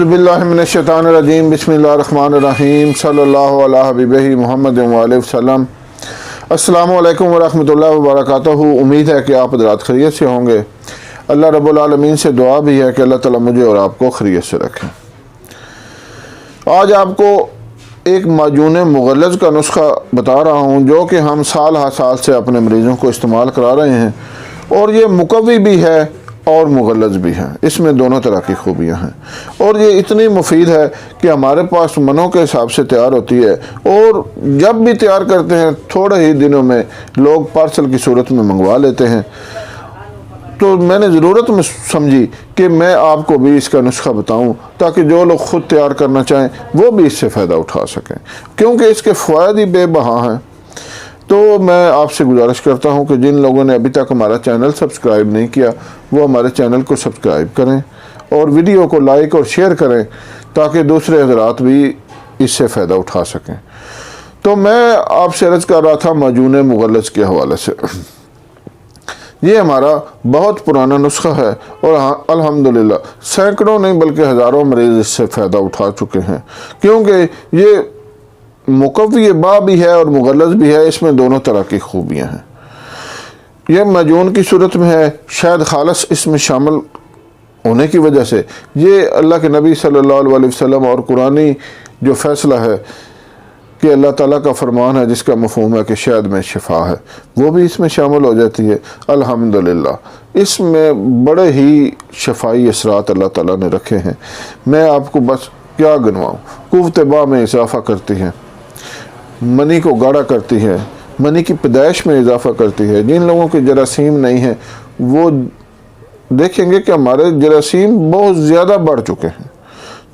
बिल्लाहि मिनश्शैतानिर्रजीम बिस्मिल्लाहिर्रहमानिर्रहीम सल्लल्लाहु अला हबीबिही मुहम्मद व आलिहि वसल्लम। अस्सलामु अलैकुम वरहमतुल्लाहि वबरकातुहू। उम्मीद है कि आप हज़रात खैरियत से होंगे। अल्लाह रब्बुल आलमीन से दुआ भी है कि अल्लाह ताला मुझे और आपको खैरियत से रखें। आज आपको एक माजून मुग़ल्लज़ का नुस्खा बता रहा हूँ जो कि हम साल हर साल से अपने मरीज़ों को इस्तेमाल करा रहे हैं, और ये मुकव्वी भी है और मुग़ल्लज़ भी है। इसमें दोनों तरह की खूबियाँ हैं और ये इतनी मुफीद है कि हमारे पास मनों के हिसाब से तैयार होती है, और जब भी तैयार करते हैं थोड़े ही दिनों में लोग पार्सल की सूरत में मंगवा लेते हैं। तो मैंने ज़रूरत में समझी कि मैं आपको भी इसका नुस्खा बताऊं ताकि जो लोग ख़ुद तैयार करना चाहें वो भी इससे फ़ायदा उठा सकें, क्योंकि इसके फ़वाइद ही बेबहा हैं। तो मैं आपसे गुजारिश करता हूं कि जिन लोगों ने अभी तक हमारा चैनल सब्सक्राइब नहीं किया वो हमारे चैनल को सब्सक्राइब करें और वीडियो को लाइक और शेयर करें ताकि दूसरे हज़रात भी इससे फ़ायदा उठा सकें। तो मैं आपसे अर्ज़ कर रहा था माजून मुग़ल्लज़ के हवाले से। ये हमारा बहुत पुराना नुस्खा है और हाँ अल्हम्दुलिल्लाह सैकड़ों नहीं बल्कि हज़ारों मरीज़ इससे फ़ायदा उठा चुके हैं, क्योंकि ये मुकव्वी बा भी है और मुग़ल्लज़ भी है। इसमें दोनों तरह की खूबियाँ हैं। यह माजून की सूरत में है, शायद खालस इसमें शामिल होने की वजह से ये अल्लाह के नबी सल्लल्लाहु अलैहि वसल्लम और कुरानी जो फ़ैसला है कि अल्लाह ताला का फरमान है जिसका मफ़हूम है कि शहद में शिफा है, वो भी इसमें शामिल हो जाती है। अल्हम्दुलिल्लाह इसमें बड़े ही शफाई असरात अल्लाह ताला ने रखे हैं। मैं आपको बस क्या गिनवाऊँ। कुव्वत बा में इजाफ़ा करती है, मनी को गाढ़ा करती है, मनी की पैदाइश में इजाफ़ा करती है। जिन लोगों के जरासीम नहीं हैं वो देखेंगे कि हमारे जरासीम बहुत ज़्यादा बढ़ चुके हैं।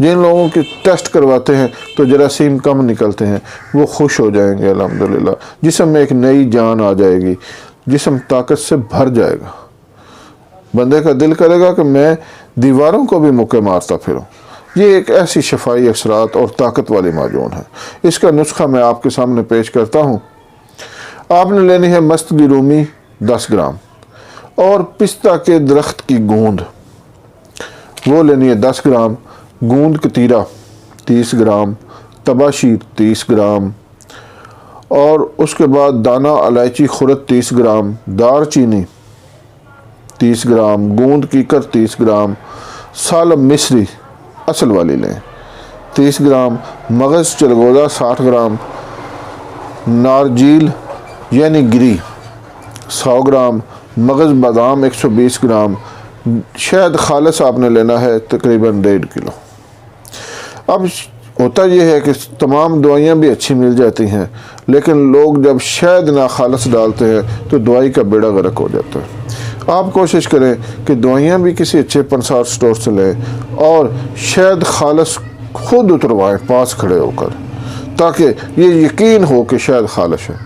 जिन लोगों के टेस्ट करवाते हैं तो जरासीम कम निकलते हैं, वो खुश हो जाएंगे अल्हम्दुलिल्लाह। जिस्म में एक नई जान आ जाएगी, जिस्म ताकत से भर जाएगा। बंदे का दिल करेगा कि मैं दीवारों को भी मुक्के मारता फिरूं। ये एक ऐसी शफाई असरात और ताकत वाली माजून है। इसका नुस्खा मैं आपके सामने पेश करता हूँ। आपने लेनी है मस्त की रूमी 10 ग्राम और पिस्ता के दरख्त की गूंद वो लेनी है 10 ग्राम, गूंद कतीरा 30 ग्राम, तबाशीर 30 ग्राम, और उसके बाद दाना इलायची खुरद 30 ग्राम, दारचीनी 30 ग्राम, गूंद कीकर 30 ग्राम, सालम मिस्री असल वाली लें 30 ग्राम, मगज़ चलगोज़ा 60 ग्राम, नारजील यानी गिरी 100 ग्राम, मगज़ बादाम 120 ग्राम, शहद खालिस आपने लेना है तकरीबन 1.5 किलो। अब होता यह है कि तमाम दवाइयाँ भी अच्छी मिल जाती हैं, लेकिन लोग जब शहद ना खालिस डालते हैं तो दवाई का बेड़ा गर्क हो जाता है। आप कोशिश करें कि दवाइयाँ भी किसी अच्छे पंसार स्टोर से लें और शहद खालिस खुद उतरवाएं पास खड़े होकर, ताकि ये यकीन हो कि शहद खालिस है।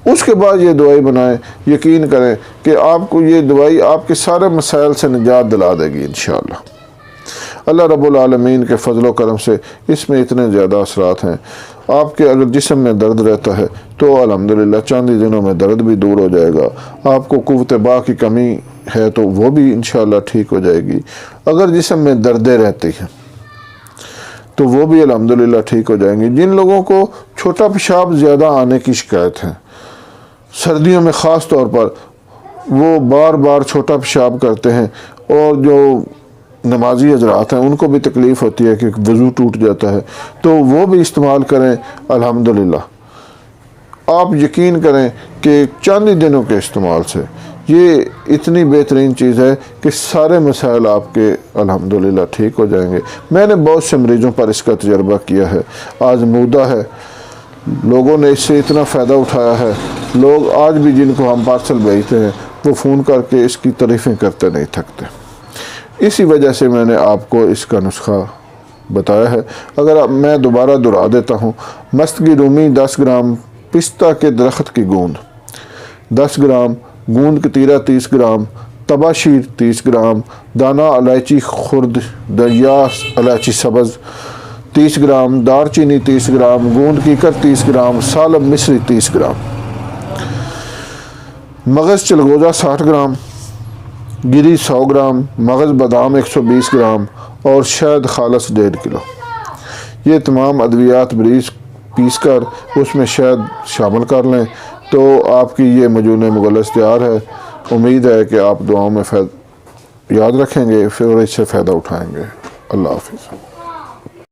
उसके बाद ये दवाई बनाएं। यकीन करें कि आपको ये दवाई आपके सारे मसाइल से निजात दिला देगी इंशाअल्लाह। अल्लाह रब्बुल आलमीन के फजल करम से इसमें इतने ज़्यादा असरात हैं। आपके अगर जिस्म में दर्द रहता है तो अल्हम्दुलिल्लाह चंद ही दिनों में दर्द भी दूर हो जाएगा। आपको कुव्वत बा की कमी है तो वो भी इंशाअल्लाह ठीक हो जाएगी। अगर जिस्म में दर्दें रहती हैं तो वो भी अल्हम्दुलिल्लाह ठीक हो जाएंगी। जिन लोगों को छोटा पेशाब ज़्यादा आने की शिकायत है, सर्दियों में ख़ास तौर पर वो बार बार छोटा पेशाब करते हैं, और जो नमाजी हजरात हैं उनको भी तकलीफ़ होती है कि वज़ू टूट जाता है, तो वो भी इस्तेमाल करें। अल्हम्दुलिल्लाह आप यकीन करें कि चंद ही दिनों के इस्तेमाल से ये इतनी बेहतरीन चीज़ है कि सारे मसाइल आपके अल्हम्दुलिल्लाह ठीक हो जाएंगे। मैंने बहुत से मरीज़ों पर इसका तजर्बा किया है, आज़मूदा है, लोगों ने इससे इतना फ़ायदा उठाया है। लोग आज भी जिनको हम पार्सल भेजते हैं वो फ़ोन करके इसकी तारीफ़ें करते नहीं थकते। इसी वजह से मैंने आपको इसका नुस्खा बताया है। अगर मैं दोबारा दोहरा देता हूँ। मस्त की रूमी 10 ग्राम, पिस्ता के दरख्त की गूंद 10 ग्राम, गूंद कतीरा 30 ग्राम, तबाशीर 30 ग्राम, दाना इलायची खुर्द दरिया इलायची सब्ज़ 30 ग्राम, दारचीनी 30 ग्राम, गूंद कीकर 30 ग्राम, सालम मिस्री 30 ग्राम, मगज़ चलगोज़ा 60 ग्राम, गिरी 100 ग्राम, मगज़ बादाम 120 ग्राम, اور شہد خالص 1.5 کلو۔ یہ تمام ادویات مریض پیس کر اس میں شہد شامل کر لیں تو آپ کی یہ معجون مغلظ تیار ہے۔ امید ہے کہ آپ دعاؤں میں یاد رکھیں گے، پھر اس سے فائدہ اٹھائیں گے۔ اللہ حافظ۔